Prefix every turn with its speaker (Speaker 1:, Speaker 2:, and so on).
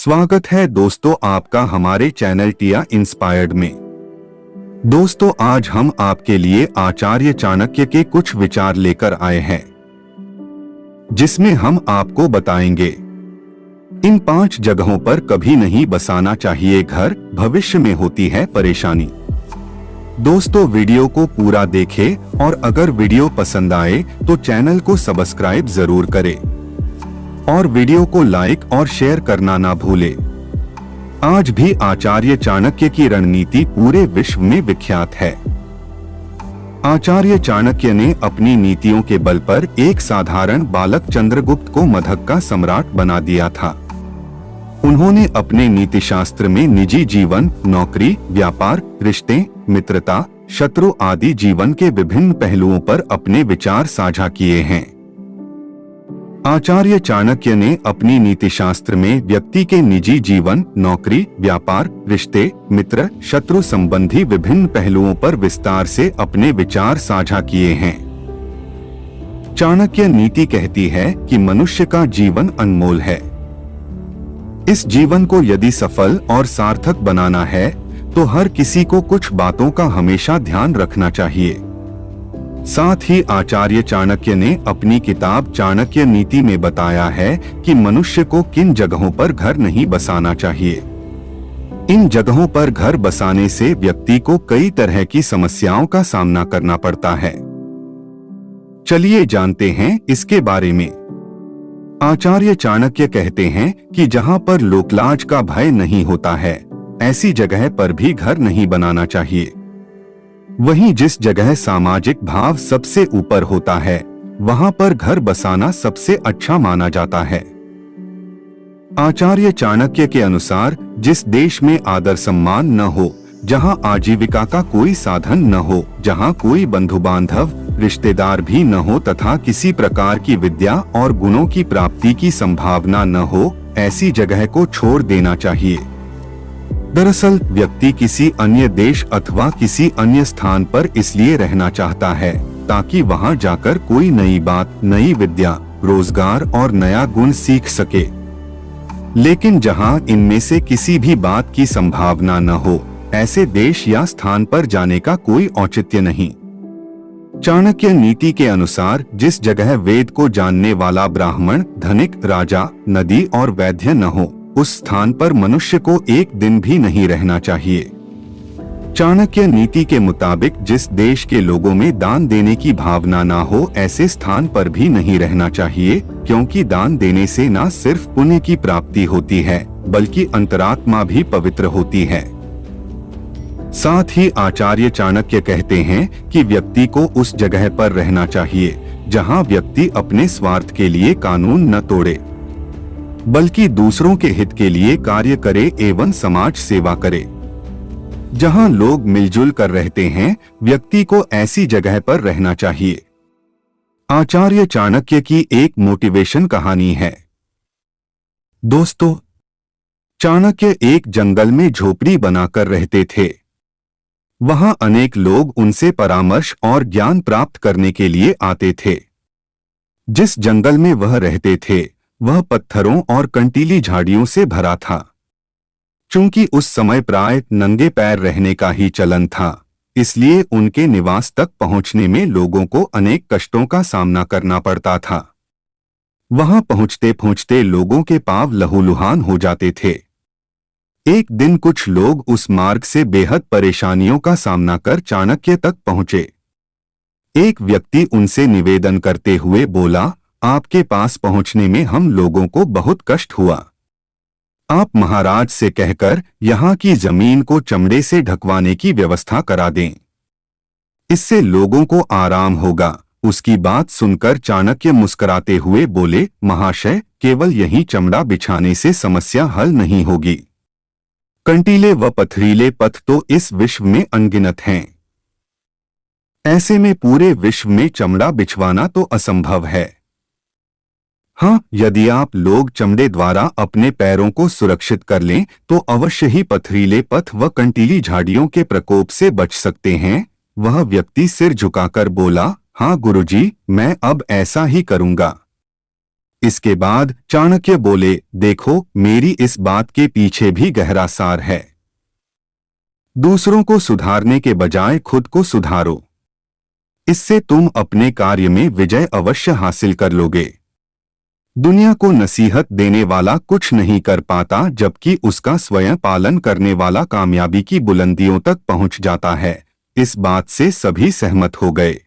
Speaker 1: स्वागत है दोस्तों आपका हमारे चैनल टिया इंस्पायर्ड में। दोस्तों आज हम आपके लिए आचार्य चाणक्य के कुछ विचार लेकर आए हैं, जिसमें हम आपको बताएंगे इन 5 जगहों पर कभी नहीं बसाना चाहिए घर, भविष्य में होती है परेशानी। दोस्तों वीडियो को पूरा देखें और अगर वीडियो पसंद आए तो चैनल को सब्सक्राइब जरूर करें और वीडियो को लाइक और शेयर करना ना भूले। आज भी आचार्य चाणक्य की रणनीति पूरे विश्व में विख्यात है। आचार्य चाणक्य ने अपनी नीतियों के बल पर एक साधारण बालक चंद्रगुप्त को मगध का सम्राट बना दिया था। उन्होंने अपने नीतिशास्त्र में निजी जीवन, नौकरी, व्यापार, रिश्ते, मित्रता, शत्रु आदि जीवन के विभिन्न पहलुओं पर अपने विचार साझा किए हैं। आचार्य चाणक्य ने अपनी नीतिशास्त्र में व्यक्ति के निजी जीवन, नौकरी, व्यापार, रिश्ते, मित्र, शत्रु संबंधी विभिन्न पहलुओं पर विस्तार से अपने विचार साझा किए हैं। चाणक्य नीति कहती है कि मनुष्य का जीवन अनमोल है। इस जीवन को यदि सफल और सार्थक बनाना है तो हर किसी को कुछ बातों का हमेशा ध्यान रखना चाहिए। साथ ही आचार्य चाणक्य ने अपनी किताब चाणक्य नीति में बताया है कि मनुष्य को किन जगहों पर घर नहीं बसाना चाहिए। इन जगहों पर घर बसाने से व्यक्ति को कई तरह की समस्याओं का सामना करना पड़ता है। चलिए जानते हैं इसके बारे में। आचार्य चाणक्य कहते हैं कि जहां पर लोकलाज का भय नहीं होता है, ऐसी जगह पर भी घर नहीं बनाना चाहिए। वहीं जिस जगह सामाजिक भाव सबसे ऊपर होता है, वहां पर घर बसाना सबसे अच्छा माना जाता है। आचार्य चाणक्य के अनुसार जिस देश में आदर सम्मान न हो, जहां आजीविका का कोई साधन न हो, जहां कोई बंधु बांधव, रिश्तेदार भी न हो तथा किसी प्रकार की विद्या और गुणों की प्राप्ति की संभावना न हो, ऐसी जगह को छोड़ देना चाहिए। दरअसल व्यक्ति किसी अन्य देश अथवा किसी अन्य स्थान पर इसलिए रहना चाहता है ताकि वहां जाकर कोई नई बात, नई विद्या, रोजगार और नया गुण सीख सके। लेकिन जहां इनमें से किसी भी बात की संभावना न हो, ऐसे देश या स्थान पर जाने का कोई औचित्य नहीं। चाणक्य नीति के अनुसार जिस जगह वेद को जानने वाला ब्राह्मण, धनिक, राजा, नदी और वैद्य न हो, उस स्थान पर मनुष्य को एक दिन भी नहीं रहना चाहिए। चाणक्य नीति के मुताबिक जिस देश के लोगों में दान देने की भावना ना हो, ऐसे स्थान पर भी नहीं रहना चाहिए, क्योंकि दान देने से न सिर्फ पुण्य की प्राप्ति होती है बल्कि अंतरात्मा भी पवित्र होती है। साथ ही आचार्य चाणक्य कहते हैं कि व्यक्ति को उस जगह पर रहना चाहिए जहां व्यक्ति अपने स्वार्थ के लिए कानून न तोड़े, बल्कि दूसरों के हित के लिए कार्य करे एवं समाज सेवा करे। जहां लोग मिलजुल कर रहते हैं, व्यक्ति को ऐसी जगह पर रहना चाहिए। आचार्य चाणक्य की एक मोटिवेशन कहानी है। दोस्तों, चाणक्य एक जंगल में झोपड़ी बनाकर रहते थे। वहां अनेक लोग उनसे परामर्श और ज्ञान प्राप्त करने के लिए आते थे। जिस जंगल में वह रहते थे वह पत्थरों और कंटीली झाड़ियों से भरा था। चूंकि उस समय प्राय नंगे पैर रहने का ही चलन था, इसलिए उनके निवास तक पहुंचने में लोगों को अनेक कष्टों का सामना करना पड़ता था। वहां पहुंचते पहुंचते लोगों के पांव लहूलुहान हो जाते थे। एक दिन कुछ लोग उस मार्ग से बेहद परेशानियों का सामना कर चाणक्य तक पहुंचे। एक व्यक्ति उनसे निवेदन करते हुए बोला, आपके पास पहुंचने में हम लोगों को बहुत कष्ट हुआ। आप महाराज से कहकर यहाँ की जमीन को चमड़े से ढकवाने की व्यवस्था करा दें, इससे लोगों को आराम होगा। उसकी बात सुनकर चाणक्य मुस्कुराते हुए बोले, महाशय, केवल यही चमड़ा बिछाने से समस्या हल नहीं होगी। कंटीले व पथरीले पथ तो इस विश्व में अनगिनत हैं। ऐसे में पूरे विश्व में चमड़ा बिछवाना तो असंभव है। हाँ, यदि आप लोग चमड़े द्वारा अपने पैरों को सुरक्षित कर लें तो अवश्य ही पथरीले पथ व कंटीली झाड़ियों के प्रकोप से बच सकते हैं। वह व्यक्ति सिर झुकाकर बोला, हाँ गुरुजी, मैं अब ऐसा ही करूंगा। इसके बाद चाणक्य बोले, देखो, मेरी इस बात के पीछे भी गहरा सार है। दूसरों को सुधारने के बजाय खुद को सुधारो। इससे तुम अपने कार्य में विजय अवश्य हासिल कर लोगे। दुनिया को नसीहत देने वाला कुछ नहीं कर पाता, जबकि उसका स्वयं पालन करने वाला कामयाबी की बुलंदियों तक पहुंच जाता है। इस बात से सभी सहमत हो गए।